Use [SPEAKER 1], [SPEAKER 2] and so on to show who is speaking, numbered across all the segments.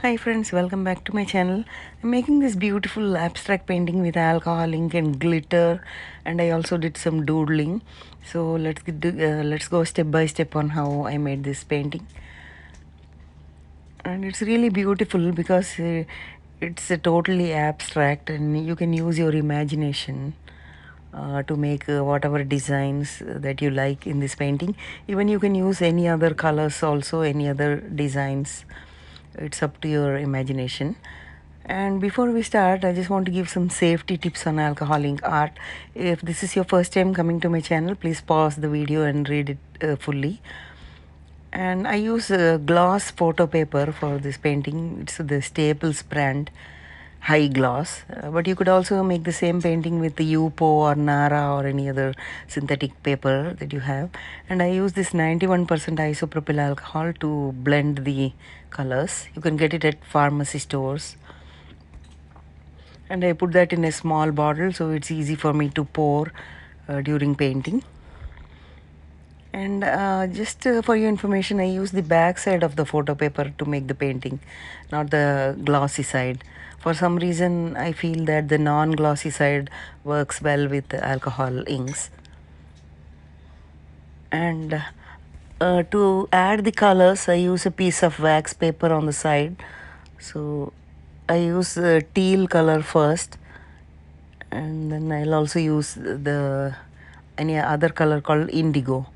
[SPEAKER 1] Hi friends, welcome back to my channel. I'm making this beautiful abstract painting with alcohol ink and glitter, and I also did some doodling. So let's go step by step on how I made this painting. And it's really beautiful because it's totally abstract and you can use your imagination to make whatever designs that you like in this painting. Even you can use any other colors also, any other designs. It's up to your imagination. And before we start, I just want to give some safety tips on alcohol ink art. If this is your first time coming to my channel, please pause the video and read it fully. And I use gloss photo paper for this painting. It's the Staples brand high gloss, but you could also make the same painting with the Yupo or Nara or any other synthetic paper that you have. And I use this 91% isopropyl alcohol to blend the colors. You can get it at pharmacy stores. And I put that in a small bottle so it's easy for me to pour during painting. And just for your information, I use the back side of the photo paper to make the painting, not the glossy side. For some reason, I feel that the non-glossy side works well with alcohol inks. And to add the colors, I use a piece of wax paper on the side. So I use teal color first, and then I'll also use any other color called indigo.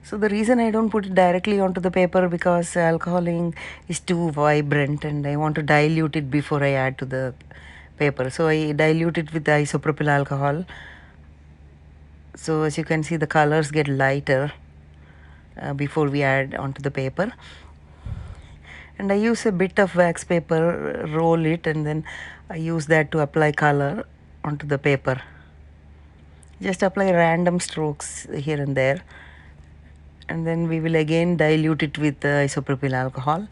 [SPEAKER 1] So the reason I don't put it directly onto the paper because alcohol ink is too vibrant and I want to dilute it before I add to the paper. So I dilute it with the isopropyl alcohol. So as you can see, the colors get lighter before we add onto the paper. And I use a bit of wax paper, roll it, and then I use that to apply color onto the paper. Just apply random strokes here and there. And then we will again dilute it with isopropyl alcohol.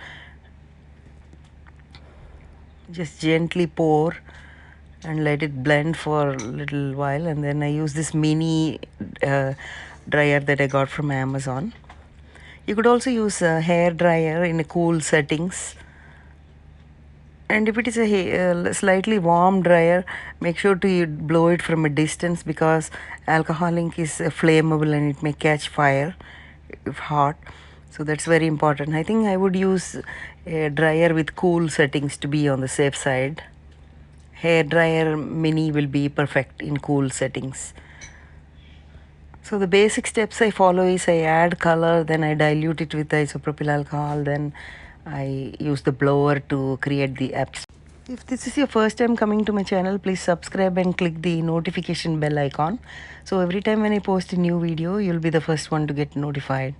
[SPEAKER 1] Just gently pour and let it blend for a little while, and then I use this mini dryer that I got from Amazon. You could also use a hair dryer in a cool settings. And if it is a slightly warm dryer, make sure to blow it from a distance because alcohol ink is flammable and it may catch fire if hot. So that's very important. I think I would use a dryer with cool settings to be on the safe side. Hair dryer mini will be perfect in cool settings. So the basic steps I follow is I add color, then I dilute it with isopropyl alcohol, then I use the blower to create the abstract. If this is your first time coming to my channel, please subscribe and click the notification bell icon. So every time when I post a new video, you'll be the first one to get notified.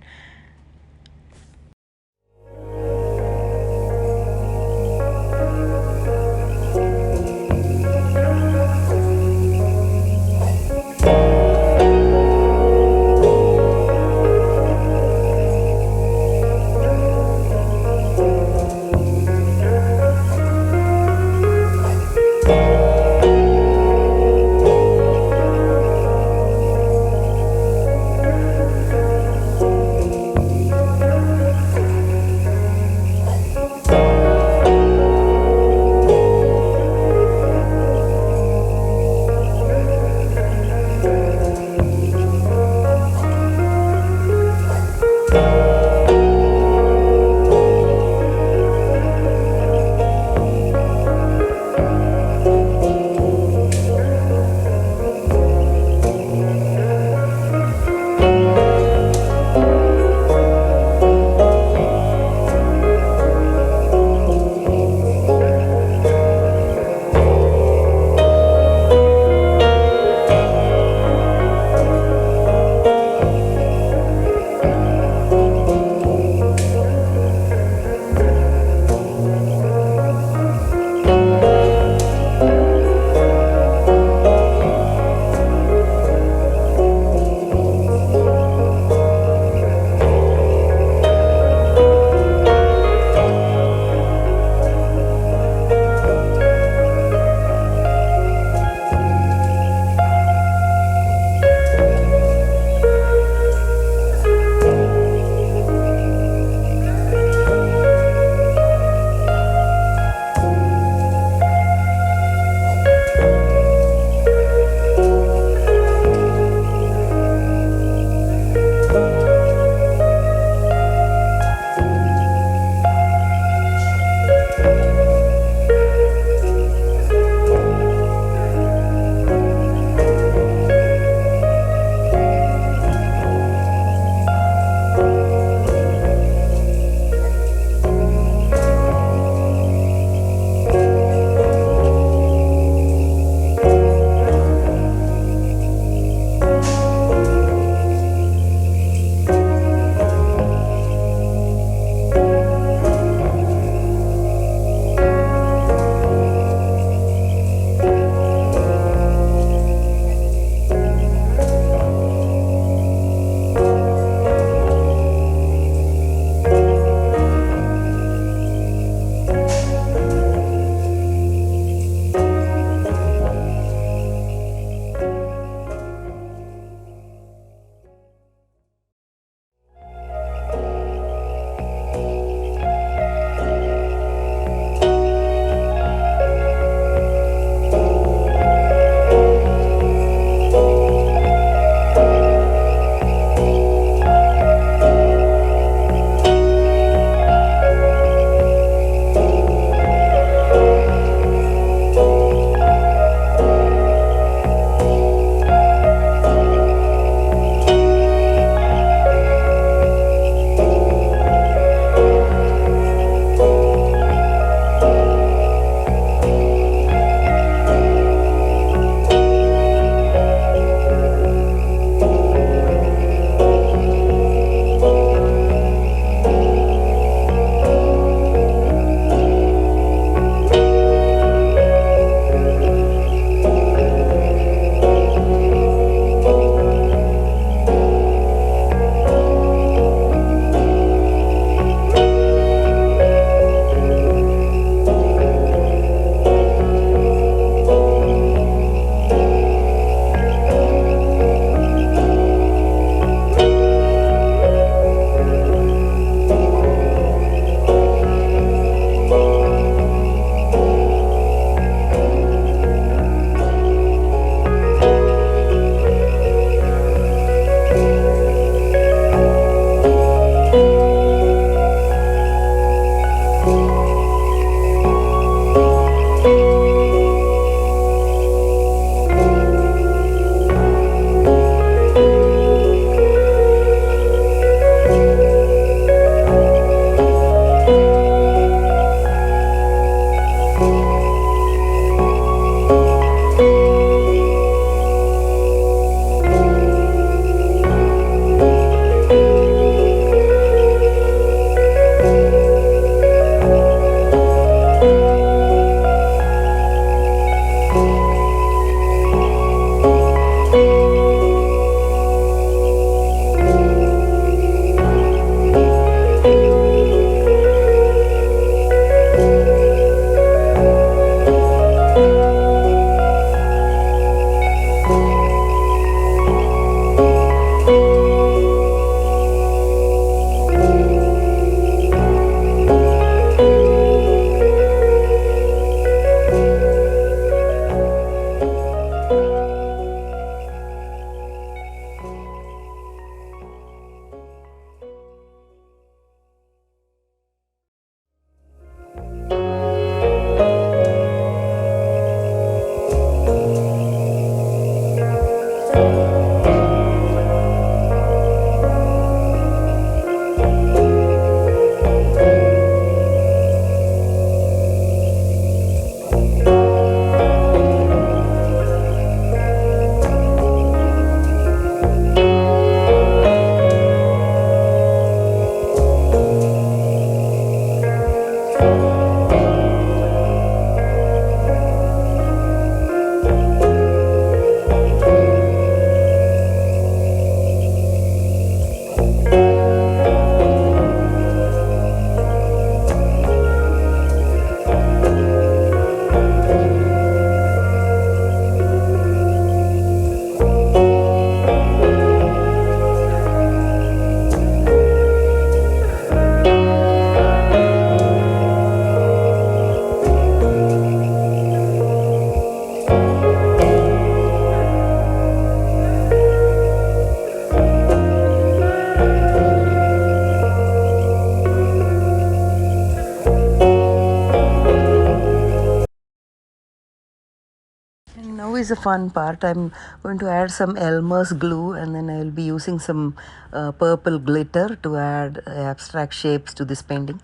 [SPEAKER 1] is a fun part. I'm going to add some Elmer's glue, and then I'll be using some purple glitter to add abstract shapes to this painting.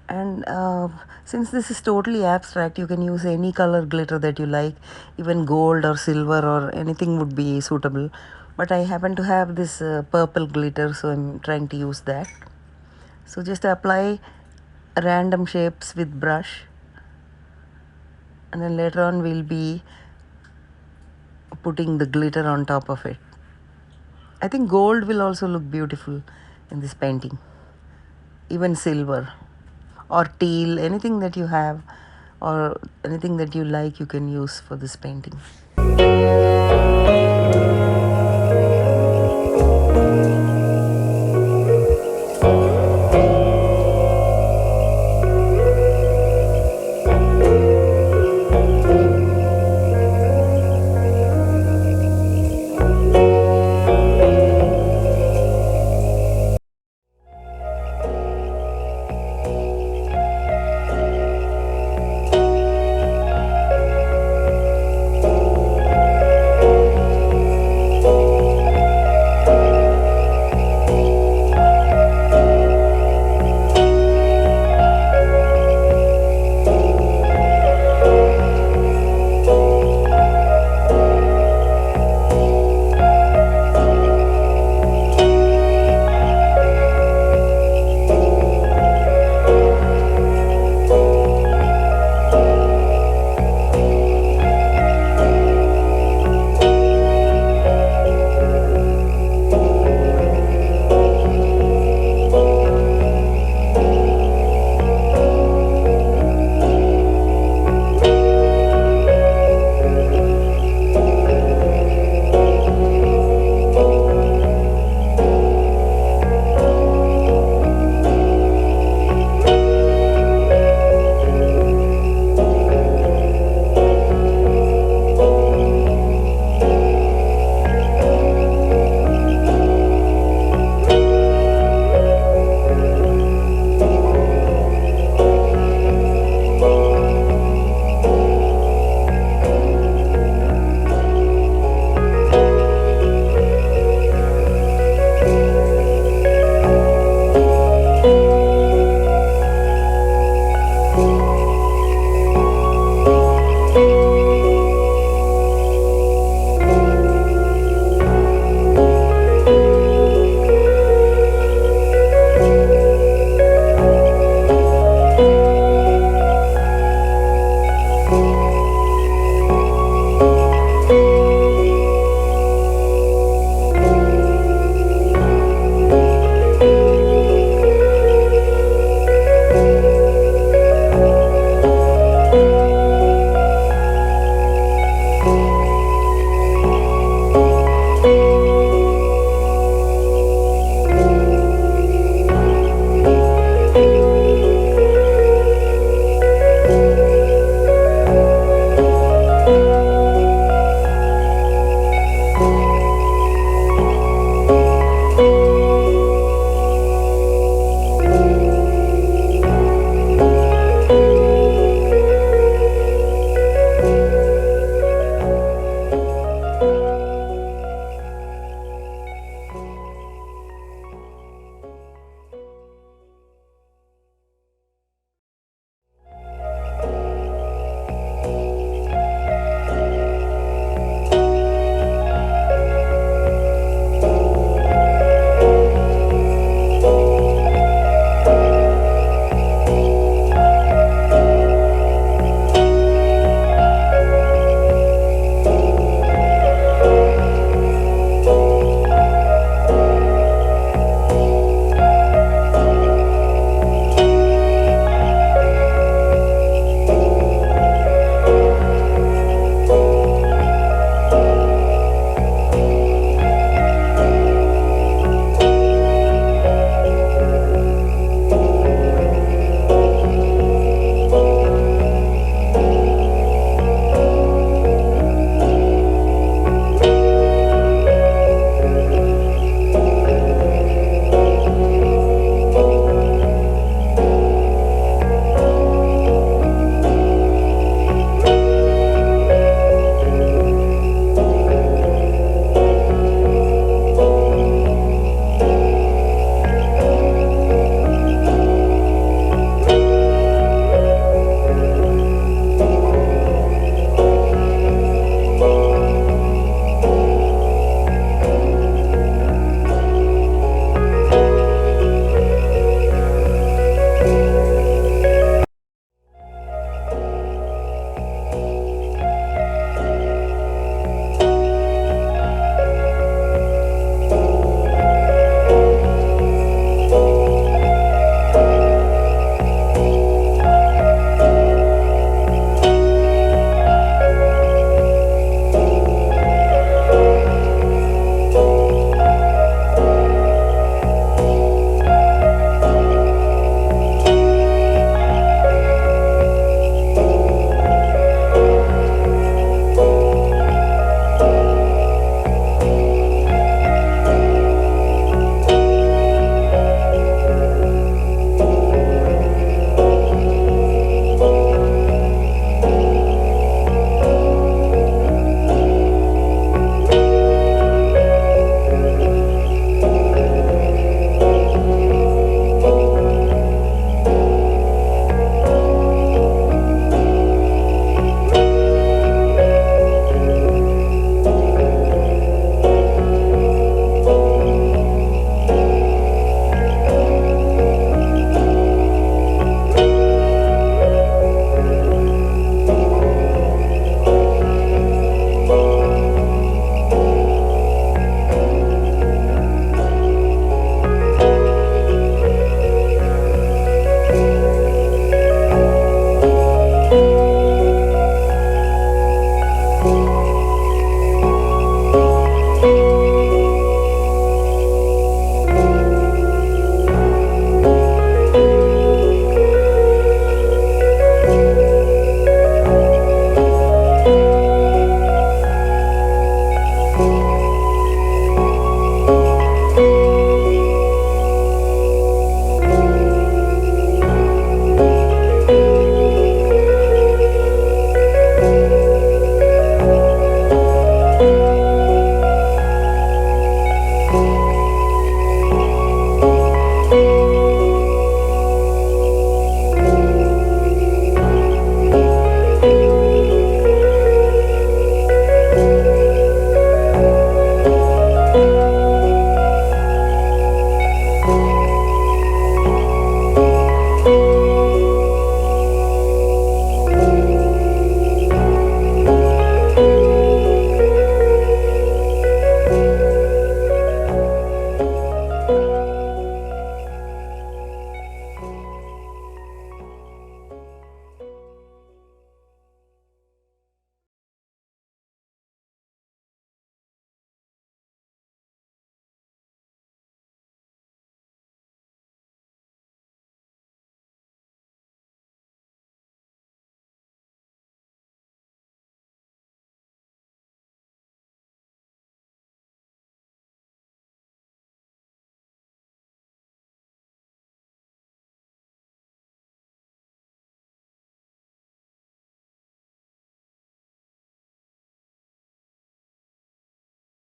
[SPEAKER 1] And since this is totally abstract, you can use any color glitter that you like. Even gold or silver or anything would be suitable, but I happen to have this purple glitter, so I'm trying to use that. So just apply random shapes with brush, and then later on we'll be putting the glitter on top of it. I think gold will also look beautiful in this painting, even silver or teal, anything that you have or anything that you like, you can use for this painting.